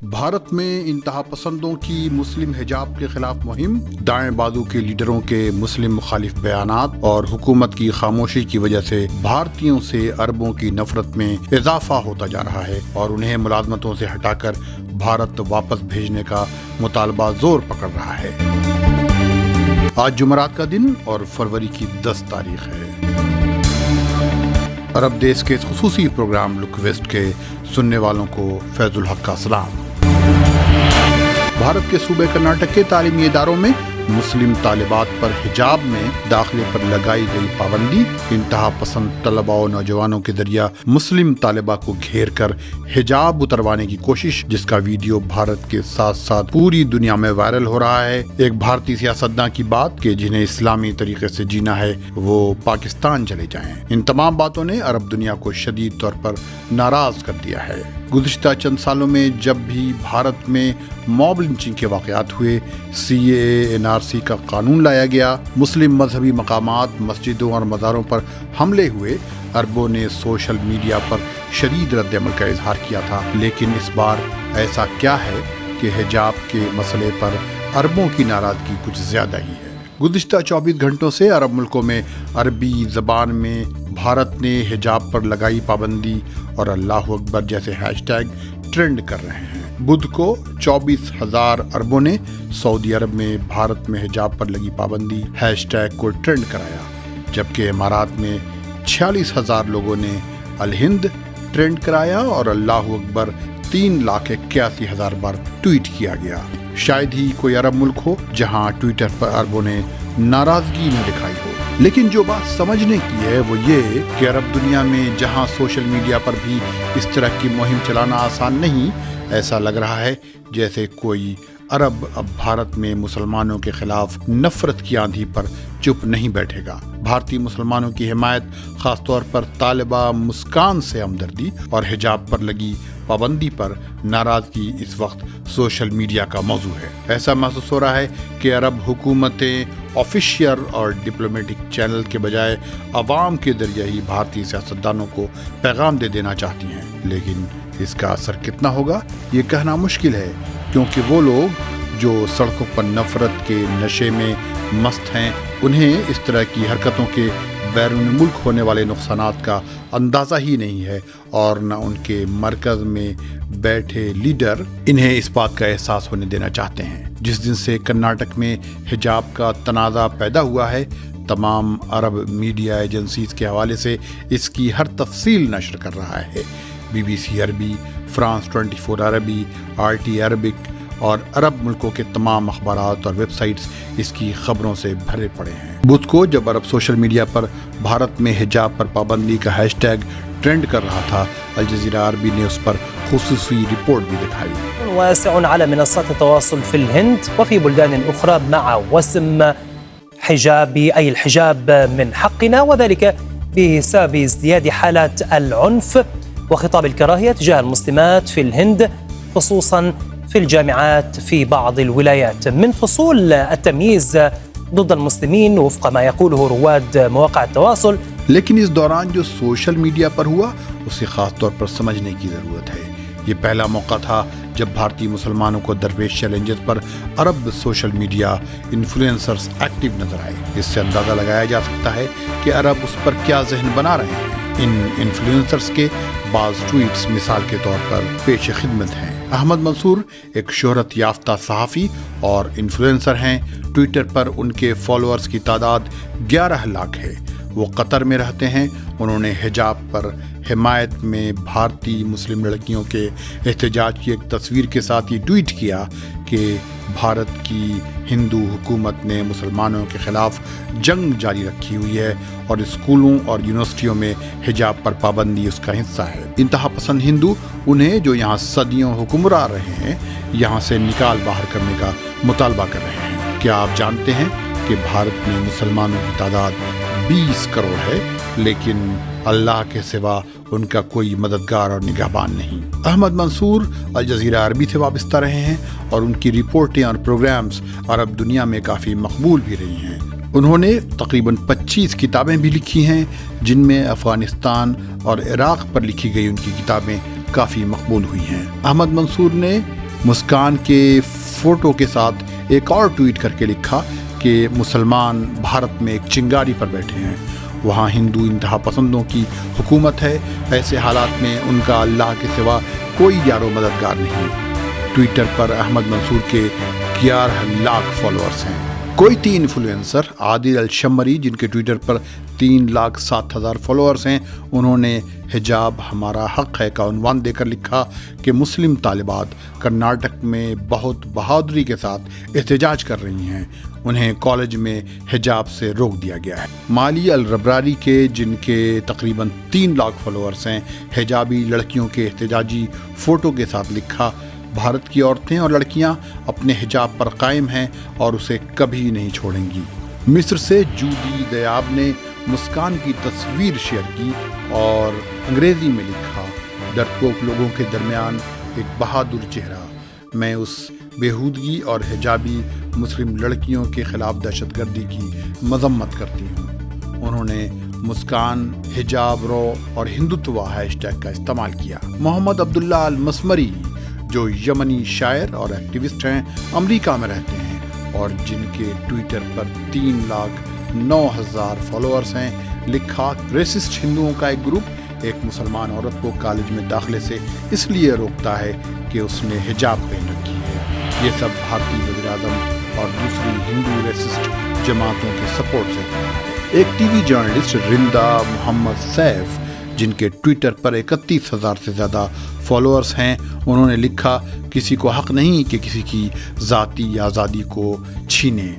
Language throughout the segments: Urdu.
بھارت میں انتہا پسندوں کی مسلم حجاب کے خلاف مہم، دائیں بازو کے لیڈروں کے مسلم مخالف بیانات اور حکومت کی خاموشی کی وجہ سے بھارتیوں سے عربوں کی نفرت میں اضافہ ہوتا جا رہا ہے اور انہیں ملازمتوں سے ہٹا کر بھارت واپس بھیجنے کا مطالبہ زور پکڑ رہا ہے۔ آج جمعرات کا دن اور فروری کی 10 تاریخ ہے۔ عرب دیش کے اس خصوصی پروگرام لک ویسٹ کے سننے والوں کو فیض الحق کا سلام۔ بھارت کے صوبے کرناٹک کے تعلیمی اداروں میں مسلم طالبات پر حجاب میں داخلے پر لگائی گئی پابندی، انتہا پسند طلباء و نوجوانوں کے ذریعہ مسلم طالبہ کو گھیر کر حجاب اتروانے کی کوشش، جس کا ویڈیو بھارت کے ساتھ ساتھ پوری دنیا میں وائرل ہو رہا ہے۔ ایک بھارتی سیاستداں کی بات کہ جنہیں اسلامی طریقے سے جینا ہے وہ پاکستان چلے جائیں۔ ان تمام باتوں نے عرب دنیا کو شدید طور پر ناراض کر دیا ہے۔ گزشتہ چند سالوں میں جب بھی بھارت میں موب لنچنگ کے واقعات ہوئے، CAA کا قانون لایا گیا، مسلم مذہبی مقامات، مسجدوں اور مزاروں پر حملے ہوئے، عربوں نے سوشل میڈیا پر شدید رد عمل کا اظہار کیا تھا۔ لیکن اس بار ایسا کیا ہے کہ حجاب کے مسئلے پر عربوں کی ناراضگی کچھ زیادہ ہی ہے۔ گزشتہ 24 گھنٹوں سے عرب ملکوں میں عربی زبان میں بھارت نے حجاب پر لگائی پابندی اور اللہ اکبر جیسے ہیش ٹیگ ٹرینڈ کر رہے ہیں۔ بدھ کو 24,000 عربوں نے سعودی عرب میں بھارت میں حجاب پر لگی پابندی ہیش ٹیگ کو ٹرینڈ کرایا، جبکہ امارات میں 46,000 لوگوں نے الہند ٹرینڈ کرایا اور اللہ اکبر 3,81,000 بار ٹویٹ کیا گیا۔ شاید ہی کوئی عرب ملک ہو جہاں ٹویٹر پر عربوں نے ناراضگی نہ دکھائی ہو۔ لیکن جو بات سمجھنے کی ہے وہ یہ کہ عرب دنیا میں جہاں سوشل میڈیا پر بھی اس طرح کی مہم چلانا آسان نہیں، ایسا لگ رہا ہے جیسے کوئی عرب اب بھارت میں مسلمانوں کے خلاف نفرت کی آندھی پر چپ نہیں بیٹھے گا۔ بھارتی مسلمانوں کی حمایت، خاص طور پر طالبہ مسکان سے ہمدردی اور حجاب پر لگی پابندی پر ناراضگی اس وقت سوشل میڈیا کا موضوع ہے۔ ایسا محسوس ہو رہا ہے کہ عرب حکومتیں آفیشیل اور ڈپلومیٹک چینل کے بجائے عوام کے ذریعے ہی بھارتی سیاستدانوں کو پیغام دے دینا چاہتی ہیں، لیکن اس کا اثر کتنا ہوگا یہ کہنا مشکل ہے، کیونکہ وہ لوگ جو سڑکوں پر نفرت کے نشے میں مست ہیں، انہیں اس طرح کی حرکتوں کے بیرون ملک ہونے والے نقصانات کا اندازہ ہی نہیں ہے، اور نہ ان کے مرکز میں بیٹھے لیڈر انہیں اس بات کا احساس ہونے دینا چاہتے ہیں۔ جس دن سے کرناٹک میں حجاب کا تنازع پیدا ہوا ہے، تمام عرب میڈیا ایجنسیز کے حوالے سے اس کی ہر تفصیل نشر کر رہا ہے۔ BBC عربی، فرانس 24 عربی، RT عربک اور عرب ملکوں کے تمام اخبارات اور ویب سائٹس اس کی خبروں سے بھرے پڑے ہیں۔ بدھ کو جب عرب سوشل میڈیا پر بھارت میں حجاب پر پابندی کا ہیش ٹیگ ٹرینڈ کر رہا تھا، الجزیرہ عربی نے اس پر خصوصی رپورٹ بھی دکھائی۔ واسع على منصات التواصل في الهند وفي بلدان أخرى مع وسم حجابي أي الحجاب من حقنا، وذلك بسبب ازدياد حالات العنف وخطاب الكراهية تجاه المسلمات في الهند، خصوصا في الجامعات في بعض الولايات. من فصول التمييز ضد المسلمين وفق ما يقوله رواد مواقع التواصل۔ لیکن اس دوران جو سوشل میڈیا پر ہوا اسے خاص طور پر سمجھنے کی ضرورت ہے۔ یہ پہلا موقع تھا جب بھارتی مسلمانوں کو درپیش چیلنجز پر عرب سوشل میڈیا انفلوئنسرز ایکٹیو نظر آئے۔ اس سے اندازہ لگایا جا سکتا ہے کہ عرب اس پر کیا ذہن بنا رہے ہیں۔ ان انفلوئنسرز کے بعض ٹویٹس مثال کے طور پر پیش خدمت ہیں۔ احمد منصور ایک شہرت یافتہ صحافی اور انفلوئنسر ہیں۔ ٹویٹر پر ان کے فالوورز کی تعداد 11 لاکھ ہے۔ وہ قطر میں رہتے ہیں۔ انہوں نے حجاب پر حمایت میں بھارتی مسلم لڑکیوں کے احتجاج کی ایک تصویر کے ساتھ یہ ٹویٹ کیا کہ بھارت کی ہندو حکومت نے مسلمانوں کے خلاف جنگ جاری رکھی ہوئی ہے اور اسکولوں اور یونیورسٹیوں میں حجاب پر پابندی اس کا حصہ ہے۔ انتہا پسند ہندو انہیں جو یہاں صدیوں حکمراں رہے ہیں یہاں سے نکال باہر کرنے کا مطالبہ کر رہے ہیں۔ کیا آپ جانتے ہیں کہ بھارت میں مسلمانوں کی تعداد 20 کروڑ ہے، لیکن اللہ کے سوا ان کا کوئی مددگار اور نگہبان نہیں۔ احمد منصور الجزیرہ عربی سے وابستہ رہے ہیں اور ان کی رپورٹیں اور پروگرامز عرب دنیا میں کافی مقبول بھی رہی ہیں۔ انہوں نے تقریباً 25 کتابیں بھی لکھی ہیں، جن میں افغانستان اور عراق پر لکھی گئی ان کی کتابیں کافی مقبول ہوئی ہیں۔ احمد منصور نے مسکان کے فوٹو کے ساتھ ایک اور ٹویٹ کر کے لکھا کہ مسلمان بھارت میں ایک چنگاری پر بیٹھے ہیں، وہاں ہندو انتہا پسندوں کی حکومت ہے، ایسے حالات میں ان کا اللہ کے سوا کوئی یار و مددگار نہیں۔ ٹویٹر پر احمد منصور کے 11 لاکھ فالوورز ہیں۔ کوئٹی انفلوئنسر عادل الشمری، جن کے ٹویٹر پر 3,07,000 فالوورز ہیں، انہوں نے حجاب ہمارا حق ہے کا عنوان دے کر لکھا کہ مسلم طالبات کرناٹک میں بہت بہادری کے ساتھ احتجاج کر رہی ہیں، انہیں کالج میں حجاب سے روک دیا گیا ہے۔ مالی الربراری کے، جن کے تقریباً 3 لاکھ فالوورز ہیں، حجابی لڑکیوں کے احتجاجی فوٹو کے ساتھ لکھا، بھارت کی عورتیں اور لڑکیاں اپنے حجاب پر قائم ہیں اور اسے کبھی نہیں چھوڑیں گی۔ مصر سے جودی دیاب نے مسکان کی تصویر شیئر کی اور انگریزی میں لکھا، ڈرپوک لوگوں کے درمیان ایک بہادر چہرہ، میں اس بےہودگی اور حجابی مسلم لڑکیوں کے خلاف دہشت گردی کی مذمت کرتی ہوں۔ انہوں نے مسکان، حجاب رو اور ہندوتوا ہیش ٹیگ کا استعمال کیا۔ محمد عبداللہ المسمری، جو یمنی شاعر اور ایکٹیوسٹ ہیں، امریکہ میں رہتے ہیں اور جن کے ٹویٹر پر 3,09,000 فالوورز ہیں، لکھا، ریسسٹ ہندوؤں کا ایک گروپ ایک مسلمان عورت کو کالج میں داخلے سے اس لیے روکتا ہے کہ اس نے حجاب پہن رکھی ہے۔ یہ سب بھارتی وزیر اعظم اور دوسری ہندو ریسسٹ جماعتوں کے سپورٹ سے ہوا ہے۔ ایک ٹی وی جرنلسٹ رندا محمد سیف، جن کے ٹویٹر پر 31,000 سے زیادہ فالوورز ہیں، انہوں نے لکھا، کسی کو حق نہیں کہ کسی کی ذاتی آزادی کو چھینے،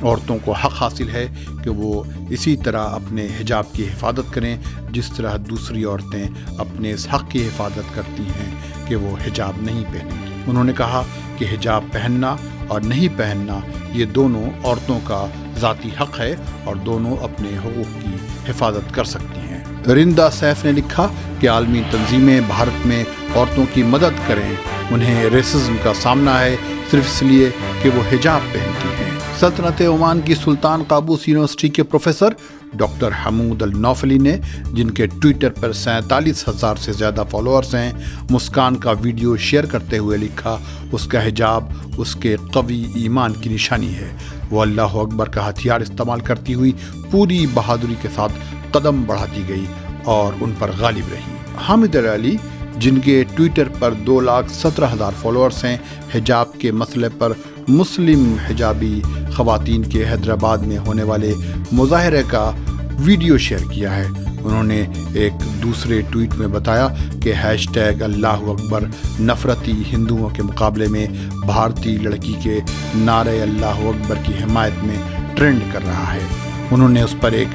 عورتوں کو حق حاصل ہے کہ وہ اسی طرح اپنے حجاب کی حفاظت کریں جس طرح دوسری عورتیں اپنے اس حق کی حفاظت کرتی ہیں کہ وہ حجاب نہیں پہنیں گی۔ انہوں نے کہا کہ حجاب پہننا اور نہیں پہننا یہ دونوں عورتوں کا ذاتی حق ہے اور دونوں اپنے حقوق کی حفاظت کر سکتی ہیں۔ رندا سیف نے لکھا کہ عالمی تنظیمیں بھارت میں عورتوں کی مدد کریں، انہیں ریسزم کا سامنا ہے صرف اس لیے کہ وہ حجاب پہنتی ہیں۔ سلطنت عمان کی سلطان قابوس یونیورسٹی کے پروفیسر ڈاکٹر حمود النوفلی نے، جن کے ٹویٹر پر 47,000 سے زیادہ فالوورز ہیں، مسکان کا ویڈیو شیئر کرتے ہوئے لکھا، اس کا حجاب اس کے قوی ایمان کی نشانی ہے، وہ اللہ اکبر کا ہتھیار استعمال کرتی ہوئی پوری بہادری کے ساتھ قدم بڑھاتی گئی اور ان پر غالب رہی۔ حامد علی، جن کے ٹویٹر پر 2,17,000 فالوورز ہیں، حجاب کے مسئلے پر مسلم حجابی خواتین کے حیدرآباد میں ہونے والے مظاہرے کا ویڈیو شیئر کیا ہے۔ انہوں نے ایک دوسرے ٹویٹ میں بتایا کہ ہیش ٹیگ اللہ اکبر نفرتی ہندوؤں کے مقابلے میں بھارتی لڑکی کے نعرے اللہ اکبر کی حمایت میں ٹرینڈ کر رہا ہے۔ انہوں نے اس پر ایک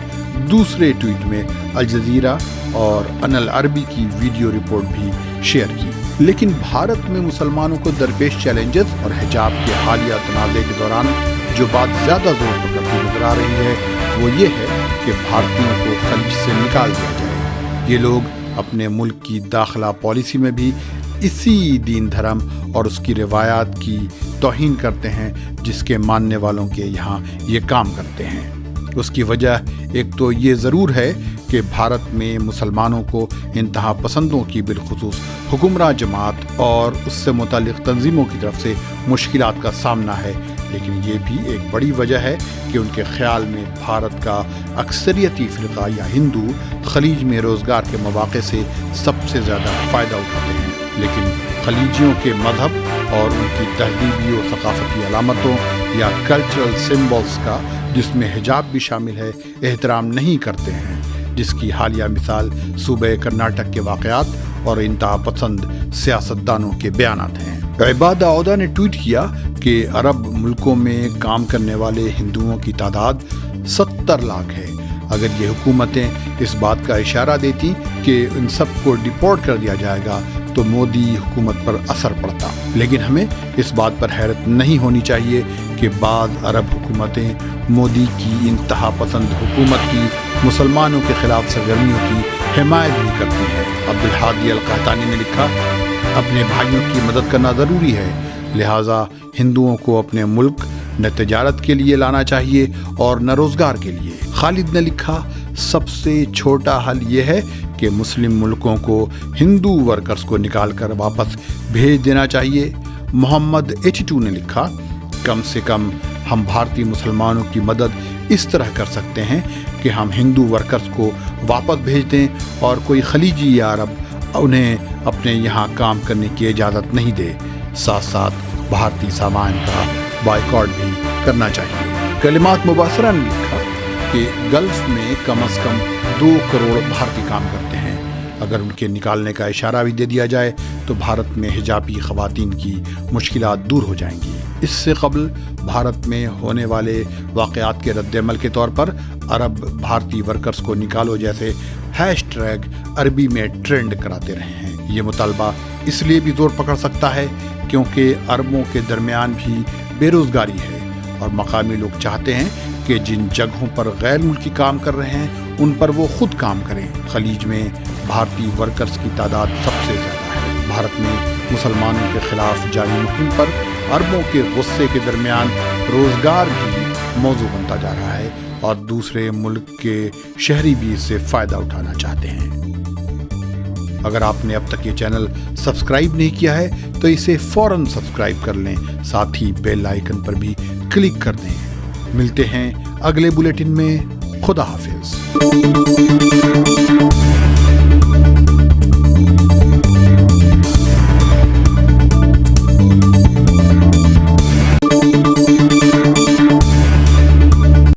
دوسرے ٹویٹ میں الجزیرہ اور ان العربی کی ویڈیو رپورٹ بھی شیئر کی۔ لیکن بھارت میں مسلمانوں کو درپیش چیلنجز اور حجاب کے حالیہ تنازع کے دوران جو بات زیادہ زور پکڑتی نظر آ رہی ہے وہ یہ ہے کہ بھارتیوں کو خلیج سے نکال دیا جائے۔ یہ لوگ اپنے ملک کی داخلہ پالیسی میں بھی اسی دین دھرم اور اس کی روایات کی توہین کرتے ہیں جس کے ماننے والوں کے یہاں یہ کام کرتے ہیں۔ اس کی وجہ ایک تو یہ ضرور ہے کہ بھارت میں مسلمانوں کو انتہا پسندوں کی بالخصوص حکمراں جماعت اور اس سے متعلق تنظیموں کی طرف سے مشکلات کا سامنا ہے، لیکن یہ بھی ایک بڑی وجہ ہے کہ ان کے خیال میں بھارت کا اکثریتی فرقہ یا ہندو خلیج میں روزگار کے مواقع سے سب سے زیادہ فائدہ اٹھاتے ہیں، لیکن خلیجیوں کے مذہب اور ان کی تہذیبی و ثقافتی علامتوں یا کلچرل سمبلز کا، جس میں حجاب بھی شامل ہے، احترام نہیں کرتے ہیں، جس کی حالیہ مثال صوبہ کرناٹک کے واقعات اور انتہا پسند سیاستدانوں کے بیانات ہیں۔ عبادہ عودہ نے ٹویٹ کیا کہ عرب ملکوں میں کام کرنے والے ہندوؤں کی تعداد 70 لاکھ ہے۔ اگر یہ حکومتیں اس بات کا اشارہ دیتی کہ ان سب کو ڈپورٹ کر دیا جائے گا تو مودی حکومت پر اثر پڑتا، لیکن ہمیں اس بات پر حیرت نہیں ہونی چاہیے کہ بعض عرب حکومتیں مودی کی انتہا پسند حکومت کی مسلمانوں کے خلاف سرگرمیوں کی حمایت بھی کرتی ہیں۔ عبدالحادی القحطانی نے لکھا، اپنے بھائیوں کی مدد کرنا ضروری ہے، لہٰذا ہندوؤں کو اپنے ملک نہ تجارت کے لیے لانا چاہیے اور نہ روزگار کے لیے۔ خالد نے لکھا، سب سے چھوٹا حل یہ ہے کہ مسلم ملکوں کو ہندو ورکرز کو نکال کر واپس بھیج دینا چاہیے۔ محمد H2 نے لکھا، کم سے کم ہم بھارتی مسلمانوں کی مدد اس طرح کر سکتے ہیں کہ ہم ہندو ورکرز کو واپس بھیج دیں اور کوئی خلیجی یا عرب انہیں اپنے یہاں کام کرنے کی اجازت نہیں دے، ساتھ ساتھ بھارتی سامان کا بائیکاٹ بھی کرنا چاہیے۔ کلمات مبصرہ نے لکھا کہ گلف میں کم از کم 2 کروڑ بھارتی کام کرتے ہیں، اگر ان کے نکالنے کا اشارہ بھی دے دیا جائے تو بھارت میں حجابی خواتین کی مشکلات دور ہو جائیں گی۔ اس سے قبل بھارت میں ہونے والے واقعات کے رد عمل کے طور پر عرب بھارتی ورکرز کو نکالو جیسے ہیش ٹیگ عربی میں ٹرینڈ کراتے رہے ہیں۔ یہ مطالبہ اس لیے بھی زور پکڑ سکتا ہے کیونکہ عربوں کے درمیان بھی بے روزگاری ہے اور مقامی لوگ چاہتے ہیں کہ جن جگہوں پر غیر ملکی کام کر رہے ہیں ان پر وہ خود کام کریں۔ خلیج میں بھارتی ورکرز کی تعداد سب سے زیادہ ہے۔ بھارت میں مسلمانوں کے خلاف جاری مہم پر عربوں کے غصے کے درمیان روزگار بھی موضوع بنتا جا رہا ہے اور دوسرے ملک کے شہری بھی اس سے فائدہ اٹھانا چاہتے ہیں۔ اگر آپ نے اب تک یہ چینل سبسکرائب نہیں کیا ہے تو اسے فوراً سبسکرائب کر لیں، ساتھ ہی بیل آئیکن پر بھی کلک کر دیں۔ ملتے ہیں اگلے بلیٹن میں۔ خدا حافظ۔